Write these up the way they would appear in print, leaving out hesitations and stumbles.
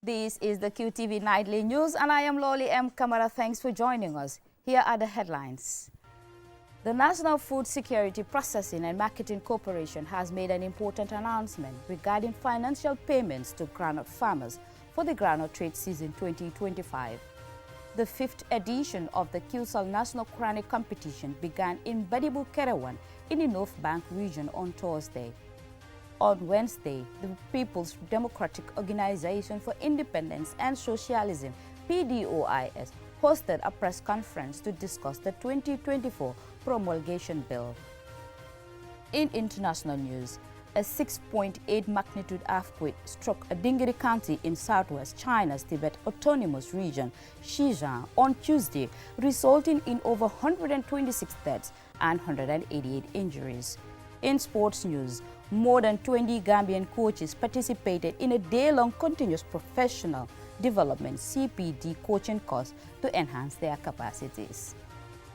This is the Qtv Nightly News, and I am Loli M. Kamara. Thanks for joining us. Here are the headlines. The National Food Security Processing and Marketing Corporation has made an important announcement regarding financial payments to groundnut farmers for the groundnut trade season 2025. The fifth edition of the QCell National Quranic Competition began in Badibu Kerewan in the North Bank region on Thursday. On Wednesday, the People's Democratic Organization for Independence and Socialism, PDOIS, hosted a press conference to discuss the 2024 promulgation bill. In international news, a 6.8 magnitude earthquake struck Dingiri County in southwest China's Tibet Autonomous Region, Xizang, on Tuesday, resulting in over 126 deaths and 188 injuries. In sports news, more than 20 Gambian coaches participated in a day-long continuous professional development CPD coaching course to enhance their capacities.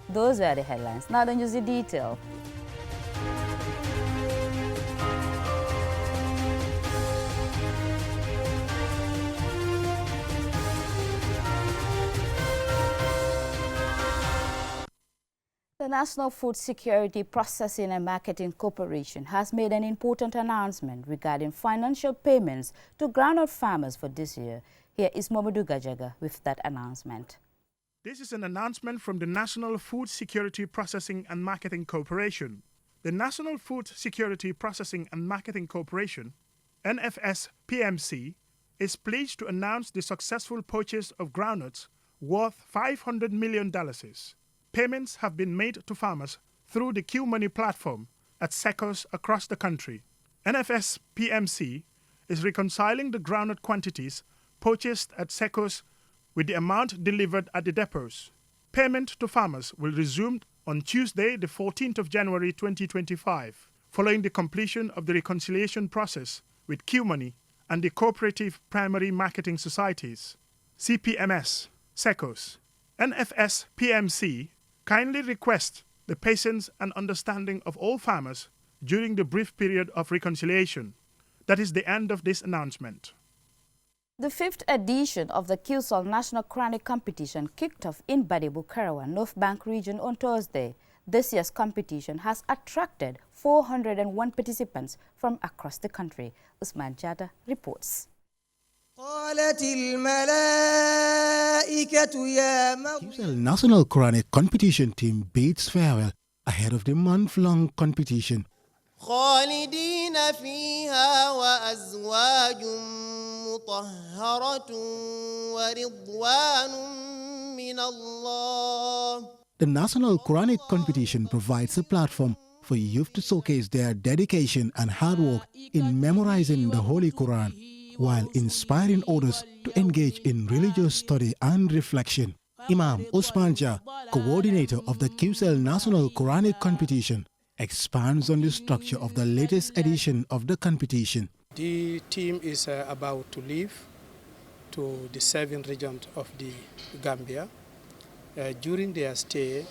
Those were the headlines. Now the news in detail. The National Food Security Processing and Marketing Corporation has made an important announcement regarding financial payments to groundnut farmers for this year. Here is Momadou Gajaga with that announcement. This is an announcement from the National Food Security Processing and Marketing Corporation. The National Food Security Processing and Marketing Corporation, NFS-PMC, is pleased to announce the successful purchase of groundnuts worth $500 million. Payments have been made to farmers through the Q Money platform at secos across the country. NFS-PMC is reconciling the groundnut quantities purchased at secos with the amount delivered at the depots. Payment to farmers will resume on Tuesday, the 14th of January 2025, following the completion of the reconciliation process with Q Money and the Cooperative Primary Marketing Societies, CPMS, secos. NFS-PMC kindly request the patience and understanding of all farmers during the brief period of reconciliation. That is the end of this announcement. The fifth edition of the QCell National Quranic Competition kicked off in Badibu Kerewan, North Bank region on Thursday. This year's competition has attracted 401 participants from across the country. Usman Jada reports. QCell National Quranic Competition team bids farewell ahead of the month-long competition. خالدين فيها وأزواج مطهرة ورضوان من الله. The National Quranic Competition provides a platform for youth to showcase their dedication and hard work in memorizing the Holy Quran, while inspiring others to engage in religious study and reflection. Imam Usman Jah, coordinator of the QCell National Quranic Competition, expands on the structure of the latest edition of the competition. The team is about to leave to the 7 regions of the Gambia. During their stay,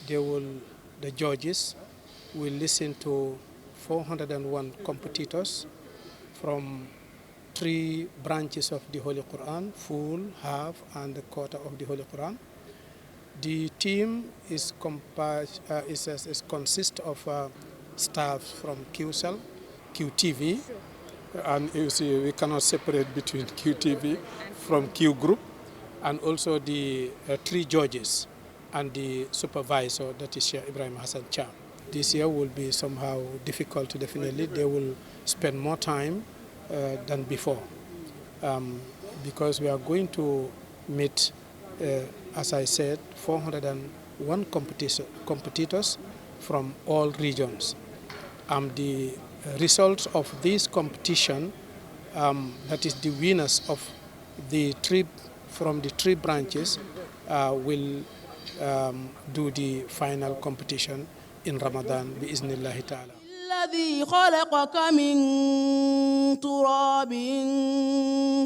the judges will listen to 401 competitors from 3 branches of the Holy Quran, full, half, and a quarter of the Holy Quran. The team consists of staff from QCell, Qtv, and you see we cannot separate between Qtv from Q Group, and also the 3 judges and the supervisor, that is Sheikh Ibrahim Hassan Cham. This year will be somehow difficult, definitely. They will spend more time than before, because we are going to meet, as I said, 401 competitors from all regions. The results of this competition, that is the winners of the 3 from the 3 branches, will do the final competition in Ramadan, bi-iznillahi ta'ala. الذي خلقك من تراب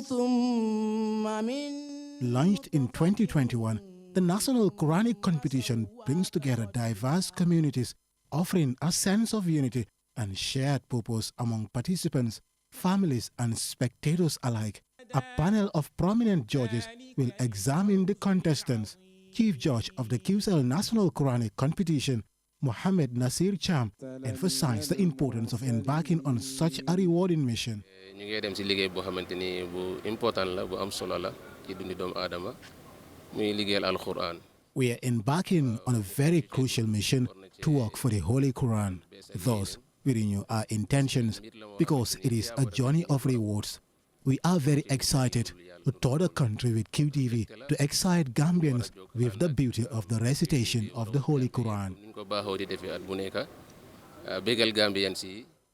ثم من. Launched in 2021, the National Quranic Competition brings together diverse communities, offering a sense of unity and shared purpose among participants, families, and spectators alike. a panel of prominent judges will examine the contestants. Chief Judge of the QCell National Quranic Competition, Mohammed Nasir Cham, emphasized the importance of embarking on such a rewarding mission. ñu ngi dem ci liggéey boo xamante ni bu important la bu am solo la ci dundi doomu aadama muy liggéeyal alquran. We are embarking on a very crucial mission to work for the Holy Quran. Thus, we renew our intentions because it is a journey of rewards. We are very excited to tour the country with QTV to excite Gambians with the beauty of the recitation of the Holy Quran.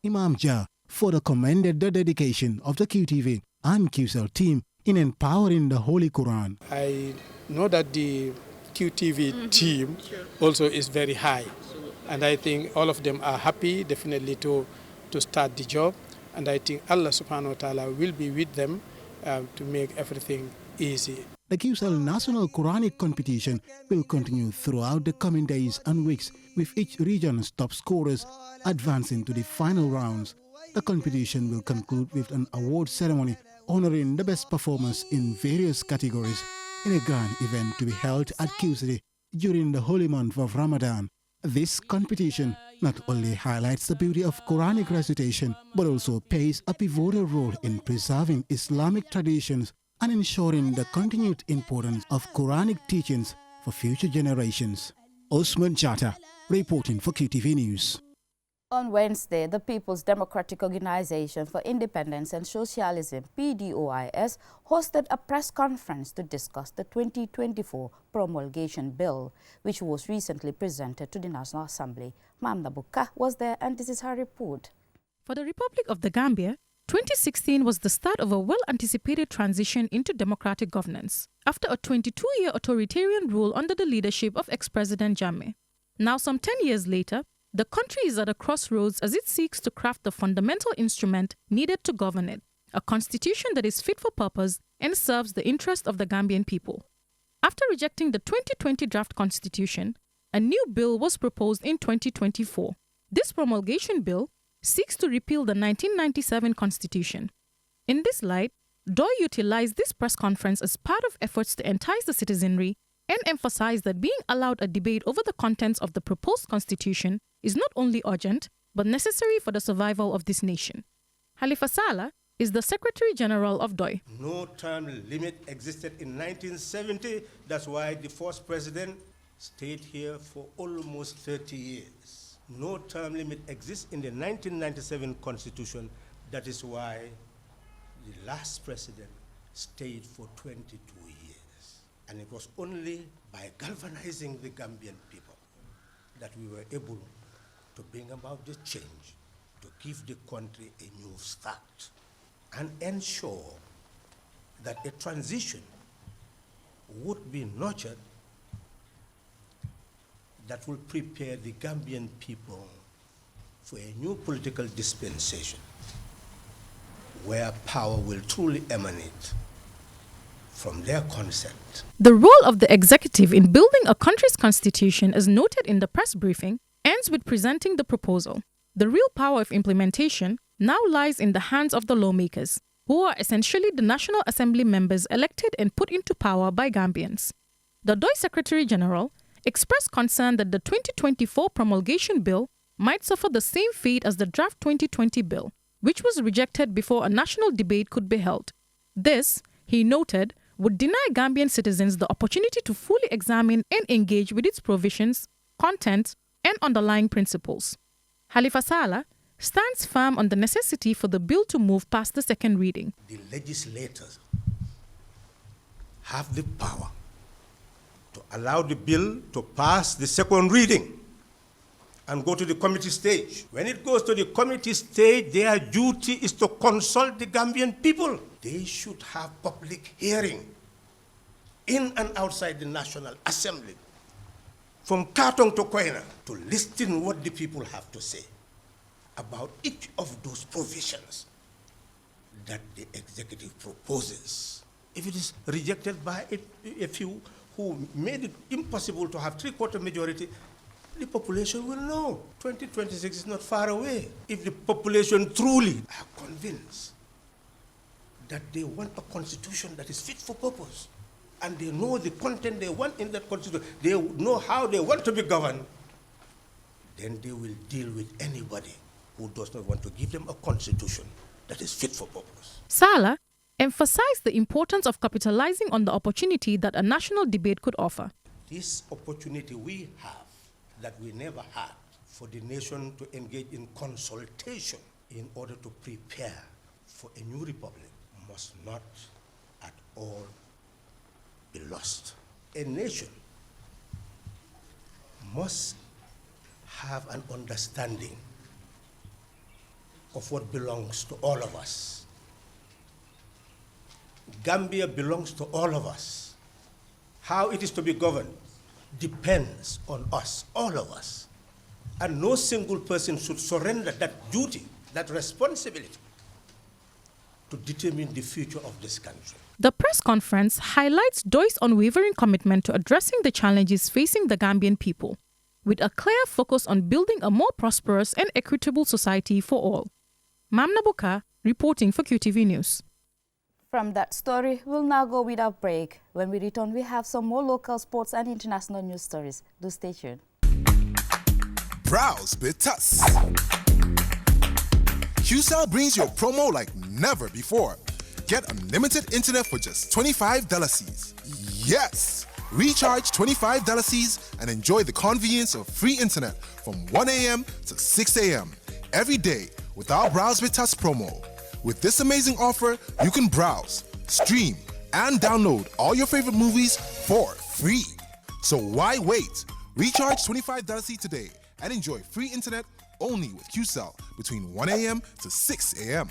Imam Jah further commended the dedication of the QTV and QCell team in empowering the Holy Quran. I know that the QTV team also is very high, and I think all of them are happy definitely to start the job, and I think Allah subhanahu wa ta'ala will be with them to make everything easy. The QCell National Quranic Competition will continue throughout the coming days and weeks, with each region's top scorers advancing to the final rounds. The competition will conclude with an award ceremony honoring the best performers in various categories in a grand event to be held at QCity during the holy month of Ramadan. This competition not only highlights the beauty of Quranic recitation, but also plays a pivotal role in preserving Islamic traditions and ensuring the continued importance of Quranic teachings for future generations. Osman Chata, reporting for QTV News. On Wednesday, the People's Democratic Organization for Independence and Socialism, PDOIS, hosted a press conference to discuss the 2024 promulgation bill, which was recently presented to the National Assembly. Mamna Buka was there, and this is her report. For the Republic of the Gambia, 2016 was the start of a well-anticipated transition into democratic governance after a 22-year authoritarian rule under the leadership of ex-President Jammeh. Now, some 10 years later, the country is at a crossroads as it seeks to craft the fundamental instrument needed to govern it, a constitution that is fit for purpose and serves the interest of the Gambian people. After rejecting the 2020 draft constitution, a new bill was proposed in 2024. This promulgation bill seeks to repeal the 1997 constitution. In this light, DOI utilized this press conference as part of efforts to entice the citizenry and emphasize that being allowed a debate over the contents of the proposed constitution is not only urgent, but necessary for the survival of this nation. Halifa Saleh is the Secretary General of DOI. No term limit existed in 1970. That's why the first president stayed here for almost 30 years. No term limit exists in the 1997 constitution. That is why the last president stayed for 22 years. And it was only by galvanizing the Gambian people that we were able to bring about the change, to give the country a new start, and ensure that a transition would be nurtured that will prepare the Gambian people for a new political dispensation where power will truly emanate from their consent. The role of the executive in building a country's constitution, as noted in the press briefing, ends with presenting the proposal. The real power of implementation now lies in the hands of the lawmakers, who are essentially the National Assembly members elected and put into power by Gambians. The DOI Secretary General expressed concern that the 2024 promulgation bill might suffer the same fate as the draft 2020 bill, which was rejected before a national debate could be held. This, he noted, would deny Gambian citizens the opportunity to fully examine and engage with its provisions, content, and underlying principles. Halifa Saleh stands firm on the necessity for the bill to move past the second reading. The legislators have the power to allow the bill to pass the second reading and go to the committee stage. When it goes to the committee stage, their duty is to consult the Gambian people. They should have public hearing in and outside the National Assembly, from Katong to Koina, to listen what the people have to say about each of those provisions that the executive proposes. If it is rejected by a few who made it impossible to have three-quarter majority, the population will know. 2026 is not far away. If the population truly are convinced that they want a constitution that is fit for purpose. And they know the content they want in that constitution. They know how they want to be governed. Then they will deal with anybody who does not want to give them a constitution that is fit for purpose. Sala emphasized the importance of capitalizing on the opportunity that a national debate could offer. This opportunity we have that we never had for the nation to engage in consultation in order to prepare for a new republic must not at all be lost. A nation must have an understanding of what belongs to all of us. Gambia belongs to all of us. How it is to be governed depends on us, all of us. And no single person should surrender that duty, that responsibility, to determine the future of this country. The press conference highlights Doi's unwavering commitment to addressing the challenges facing the Gambian people, with a clear focus on building a more prosperous and equitable society for all. Mamna Buka, reporting for QTV News. From that story, we'll now go with our break. When we return, we have some more local sports and international news stories. Do stay tuned. Browse with us. QCell brings you a promo like never before. Get unlimited internet for just $25. Yes! Recharge $25 and enjoy the convenience of free internet from 1 a.m. to 6 a.m. every day with our Browse with Us promo. With this amazing offer, you can browse, stream, and download all your favorite movies for free. So why wait? Recharge $25 today and enjoy free internet only with QCell between 1 a.m. to 6 a.m.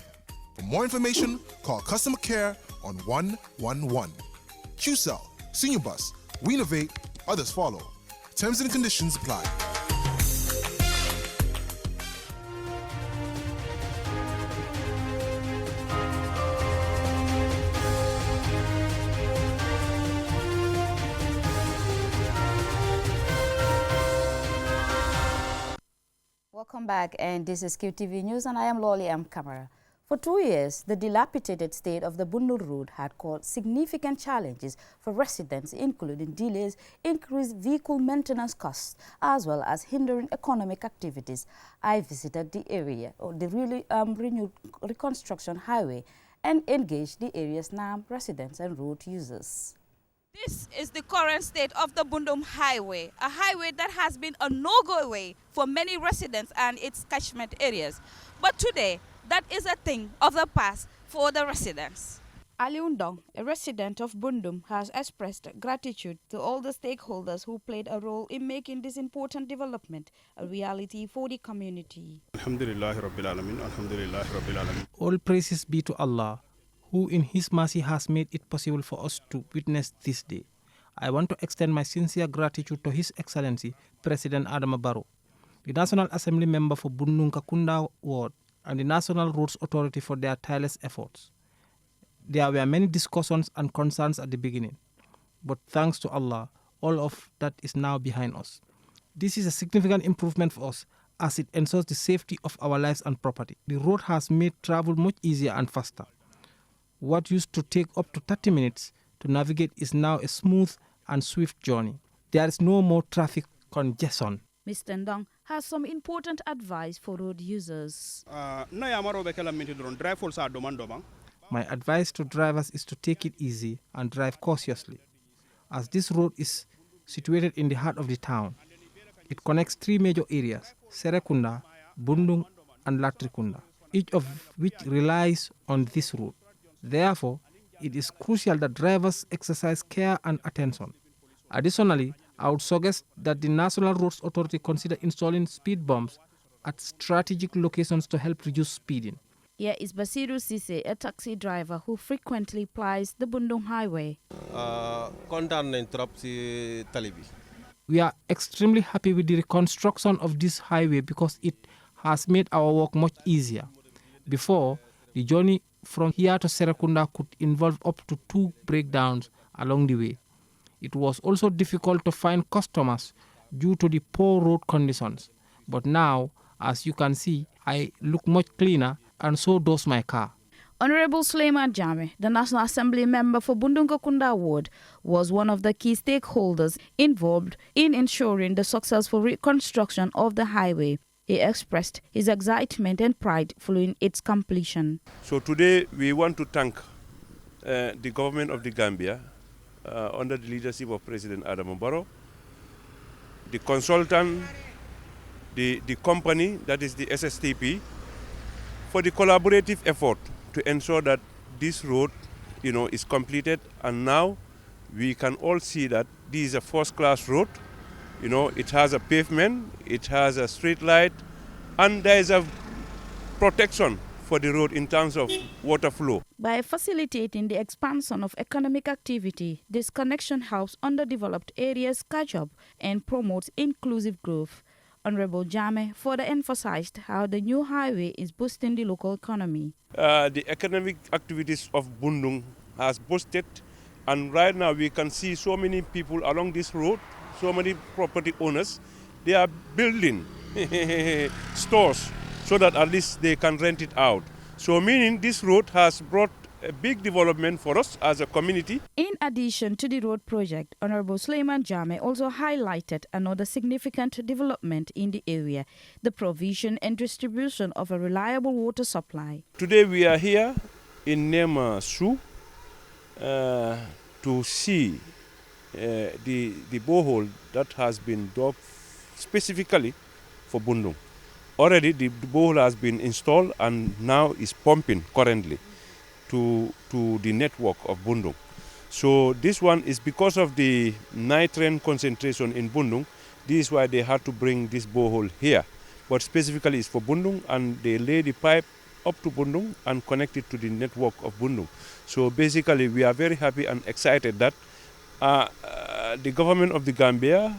For more information, call customer care on 111. QCell, Senior Bus, we innovate, others follow. Terms and conditions apply. Welcome back, and this is QTV News, and I am Lolly M. Camara. For 2 years, the dilapidated state of the Bundul Road had caused significant challenges for residents, including delays, increased vehicle maintenance costs, as well as hindering economic activities. I visited the area, or the renewed reconstruction highway, and engaged the area's NAM residents and road users. This is the current state of the Bundum Highway, a highway that has been a no-go way for many residents and its catchment areas. But today, that is a thing of the past for the residents. Ali Undong, a resident of Bundum, has expressed gratitude to all the stakeholders who played a role in making this important development a reality for the community. Alhamdulillah Rabbil Alamin, Alhamdulillah Rabbil Alamin. All praises be to Allah, who in His mercy has made it possible for us to witness this day. I want to extend my sincere gratitude to His Excellency, President Adama Barrow, the National Assembly member for Bundung Kakunda Ward, and the National Roads Authority for their tireless efforts. There were many discussions and concerns at the beginning, but thanks to Allah, all of that is now behind us. This is a significant improvement for us as it ensures the safety of our lives and property. The road has made travel much easier and faster. What used to take up to 30 minutes to navigate is now a smooth and swift journey. There is no more traffic congestion. Mr. Ndong has some important advice for road users. My advice to drivers is to take it easy and drive cautiously, as this road is situated in the heart of the town. It connects 3 major areas, Serekunda, Bundung, and Latrikunda, each of which relies on this road. Therefore, it is crucial that drivers exercise care and attention. Additionally, I would suggest that the National Roads Authority consider installing speed bumps at strategic locations to help reduce speeding. Here is Basiru Sise, a taxi driver who frequently plies the Bundung Highway. We are extremely happy with the reconstruction of this highway because it has made our work much easier. Before, the journey from here to Serekunda could involve up to 2 breakdowns along the way. It was also difficult to find customers due to the poor road conditions. But now, as you can see, I look much cleaner, and so does my car. Honorable Suleiman Jame, the National Assembly member for Bundungakunda Ward, was one of the key stakeholders involved in ensuring the successful reconstruction of the highway. He expressed his excitement and pride following its completion. So today we want to thank the government of the Gambia under the leadership of President Adama Barrow, the consultant, the company, that is the SSTP, for the collaborative effort to ensure that this road, is completed, and now we can all see that this is a first-class road. It has a pavement, it has a street light, and there is a protection for the road in terms of water flow. By facilitating the expansion of economic activity, this connection helps underdeveloped areas catch up and promotes inclusive growth. Honorable Jame further emphasized how the new highway is boosting the local economy. The economic activities of Bundung has boosted, and right now we can see so many people along this road, so many property owners, they are building stores so that at least they can rent it out. So meaning this road has brought a big development for us as a community. In addition to the road project, Honorable Suleiman Jame also highlighted another significant development in the area, the provision and distribution of a reliable water supply. Today we are here in Nema Su to see the borehole that has been dug specifically for Bundung. Already the borehole has been installed and now is pumping currently to the network of Bundung. So this one is because of the nitrogen concentration in Bundung. This is why they had to bring this borehole here. But specifically it's for Bundung, and they lay the pipe up to Bundung and connect it to the network of Bundung. So basically we are very happy and excited that the government of the Gambia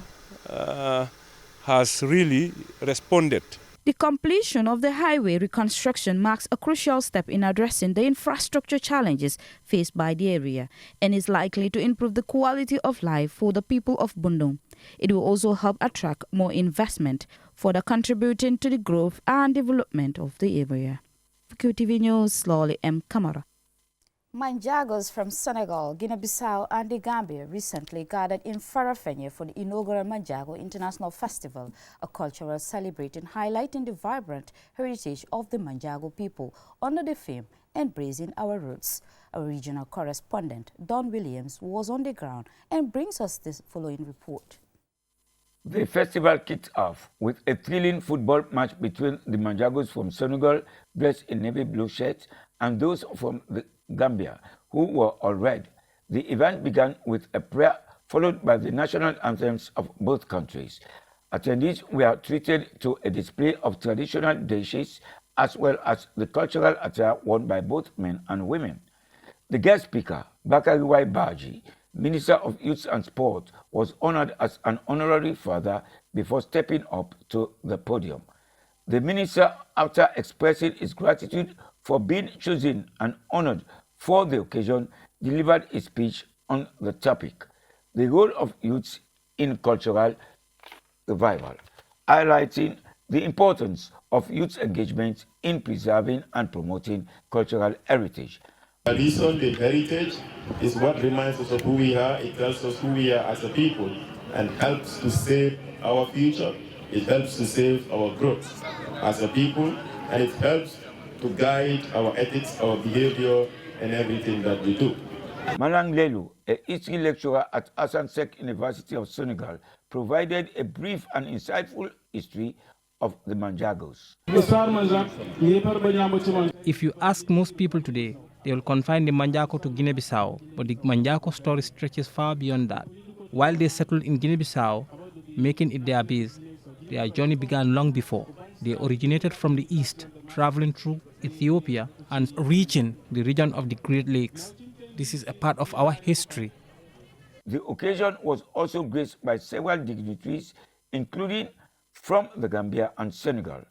has really responded. The completion of the highway reconstruction marks a crucial step in addressing the infrastructure challenges faced by the area and is likely to improve the quality of life for the people of Bundung. It will also help attract more investment, further contributing to the growth and development of the area. For Qtv News, Lolly M. Kamara. Manjagos from Senegal, Guinea-Bissau and the Gambia recently gathered in Farafenni for the inaugural Manjago International Festival, a cultural celebration highlighting the vibrant heritage of the Manjago people under the theme Embracing Our Roots. Our regional correspondent, Don Williams, was on the ground and brings us this following report. The festival kicked off with a thrilling football match between the Manjagos from Senegal, dressed in navy blue shirts, and those from the Gambia, who were all red. The event began with a prayer followed by the national anthems of both countries. Attendees were treated to a display of traditional dishes as well as the cultural attire worn by both men and women. The guest speaker, Bakari Y. Baji, Minister of Youth and Sport, was honored as an honorary father before stepping up to the podium. The minister, after expressing his gratitude for being chosen and honored for the occasion, delivered a speech on the topic, the role of youth in cultural revival, highlighting the importance of youth engagement in preserving and promoting cultural heritage. Tradition, the heritage, is what reminds us of who we are. It tells us who we are as a people and helps to save our future. It helps to save our growth as a people, and it helps to guide our ethics, our behavior, and everything that we do. Malang Lelu, a history lecturer at Hassan Sheikh University of Senegal, provided a brief and insightful history of the Manjagos. If you ask most people today, they will confine the Manjago to Guinea-Bissau, but the Manjago story stretches far beyond that. While they settled in Guinea-Bissau, making it their base, their journey began long before. They originated from the east, traveling through Ethiopia and reaching the region of the Great Lakes. This is a part of our history. The occasion was also graced by several dignitaries, including from the Gambia and Senegal.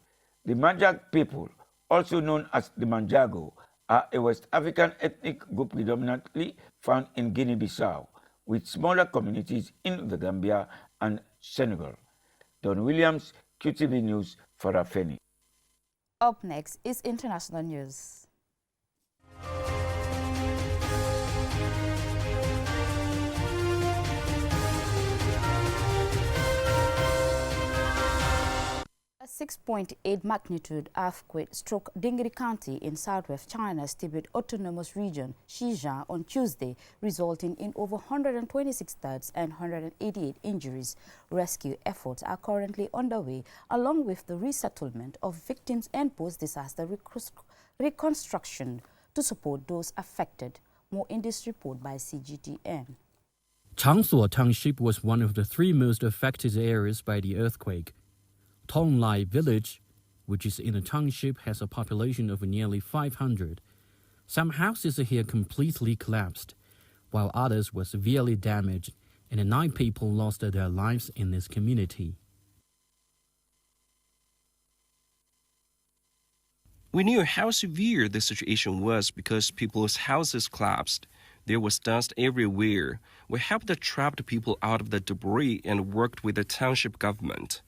The Manjag people, also known as the Manjago, are a West African ethnic group predominantly found in Guinea-Bissau, with smaller communities in the Gambia and Senegal. Don Williams, QTV News, Farafenni. Up next is international news. A 6.8 magnitude earthquake struck Dingri County in southwest China's Tibet Autonomous Region, Xinjiang, on Tuesday, resulting in over 126 deaths and 188 injuries. Rescue efforts are currently underway, along with the resettlement of victims and post-disaster reconstruction to support those affected. More in this report by CGTN. Changsuo Township was one of the three most affected areas by the earthquake. Tonglai Village, which is in a township, has a population of nearly 500. Some houses here completely collapsed, while others were severely damaged, and 9 people lost their lives in this community. We knew how severe the situation was because people's houses collapsed. There was dust everywhere. We helped the trapped people out of the debris and worked with the township government.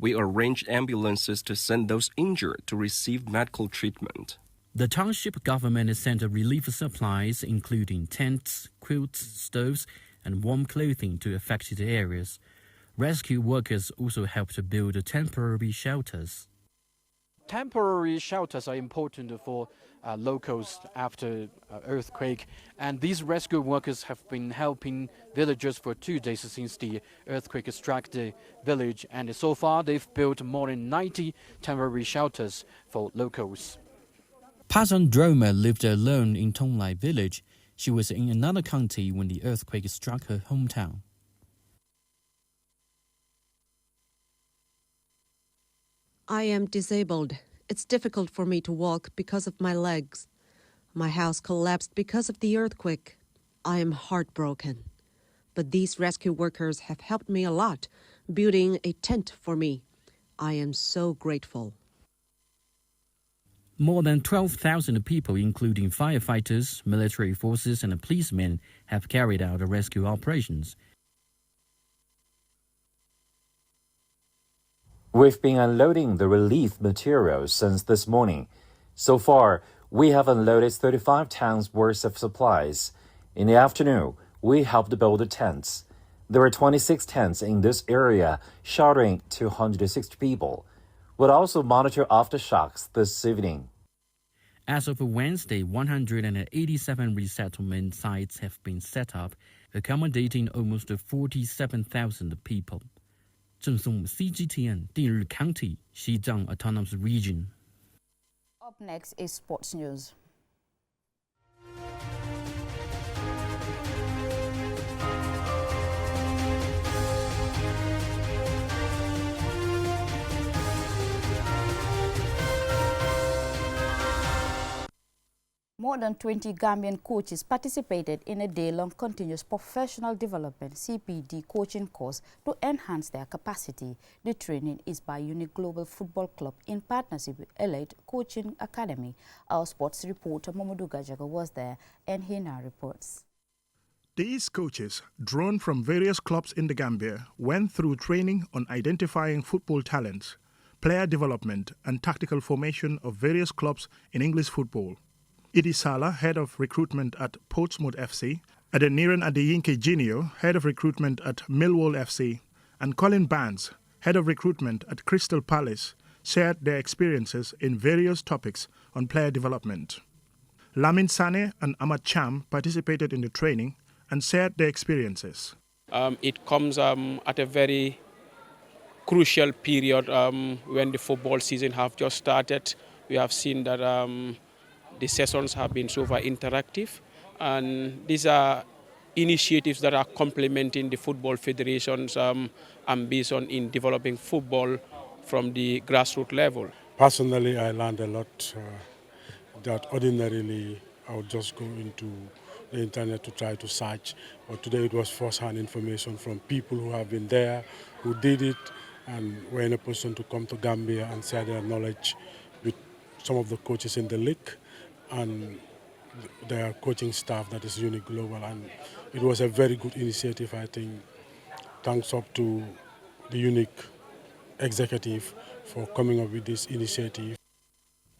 We arranged ambulances to send those injured to receive medical treatment. The township government sent relief supplies, including tents, quilts, stoves, and warm clothing to affected areas. Rescue workers also helped to build temporary shelters. Temporary shelters are important for locals after earthquake, and these rescue workers have been helping villagers for 2 days since the earthquake struck the village, and so far they've built more than 90 temporary shelters for locals. Pasan Droma lived alone in Tonglai Village. She was in another county when the earthquake struck her hometown. I am disabled. It's difficult for me to walk because of my legs. My house collapsed because of the earthquake. I am heartbroken. But these rescue workers have helped me a lot, building a tent for me. I am so grateful. More than 12,000 people, including firefighters, military forces, and policemen, have carried out the rescue operations. We've been unloading the relief materials since this morning. So far, we have unloaded 35 tons worth of supplies. In the afternoon, we helped build the tents. There were 26 tents in this area, sheltering 260 people. We'll also monitor aftershocks this evening. As of Wednesday, 187 resettlement sites have been set up, accommodating almost 47,000 people. 赠送 CGTN 定日 County 西藏 Autonomous Region. Up next is sports news. More than 20 Gambian coaches participated in a day-long continuous professional development CPD coaching course to enhance their capacity. The training is by Unique Global Football Club in partnership with Elite Coaching Academy. Our sports reporter Mamadou Gajaga was there, and he now reports. These coaches, drawn from various clubs in the Gambia, went through training on identifying football talents, player development, and tactical formation of various clubs in English football. Idi Sala, head of recruitment at Portsmouth FC, Adeniran Adeyinke Jr., head of recruitment at Millwall FC, and Colin Barnes, head of recruitment at Crystal Palace, shared their experiences in various topics on player development. Lamin Sane and Ahmad Cham participated in the training and shared their experiences. It comes at a very crucial period when the football season have just started. We have seen that the sessions have been so far interactive, and these are initiatives that are complementing the Football Federation's ambition in developing football from the grassroots level. Personally, I learned a lot that ordinarily I would just go into the internet to try to search, but today it was first-hand information from people who have been there, who did it, and were in a position to come to Gambia and share their knowledge with some of the coaches in the league and their coaching staff that is Unique Global. And it was a very good initiative, I think. Thanks up to the Unique executive for coming up with this initiative.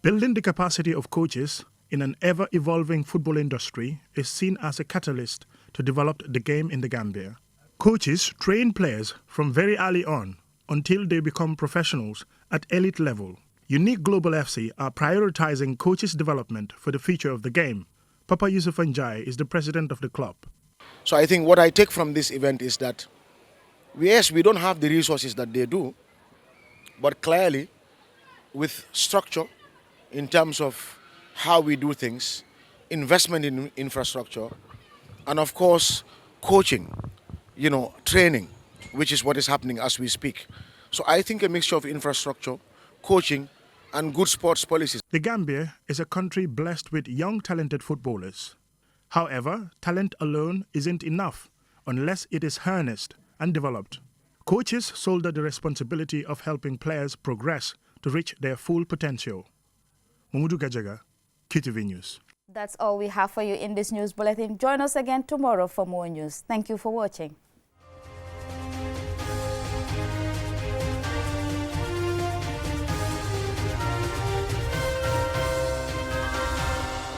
Building the capacity of coaches in an ever-evolving football industry is seen as a catalyst to develop the game in the Gambia. Coaches train players from very early on until they become professionals at elite level. Unique Global FC are prioritizing coaches' development for the future of the game. Papa Yusuf Njai is the president of the club. So I think what I take from this event is that, yes, we don't have the resources that they do, but clearly with structure in terms of how we do things, investment in infrastructure, and of course coaching, training, which is what is happening as we speak. So I think a mixture of infrastructure, coaching, and good sports policies. The Gambia is a country blessed with young talented footballers. However, talent alone isn't enough unless it is harnessed and developed. Coaches shoulder the responsibility of helping players progress to reach their full potential. Mamudu Gajaga, Qtv News. That's all we have for you in this news bulletin. Join us again tomorrow for more news. Thank you for watching.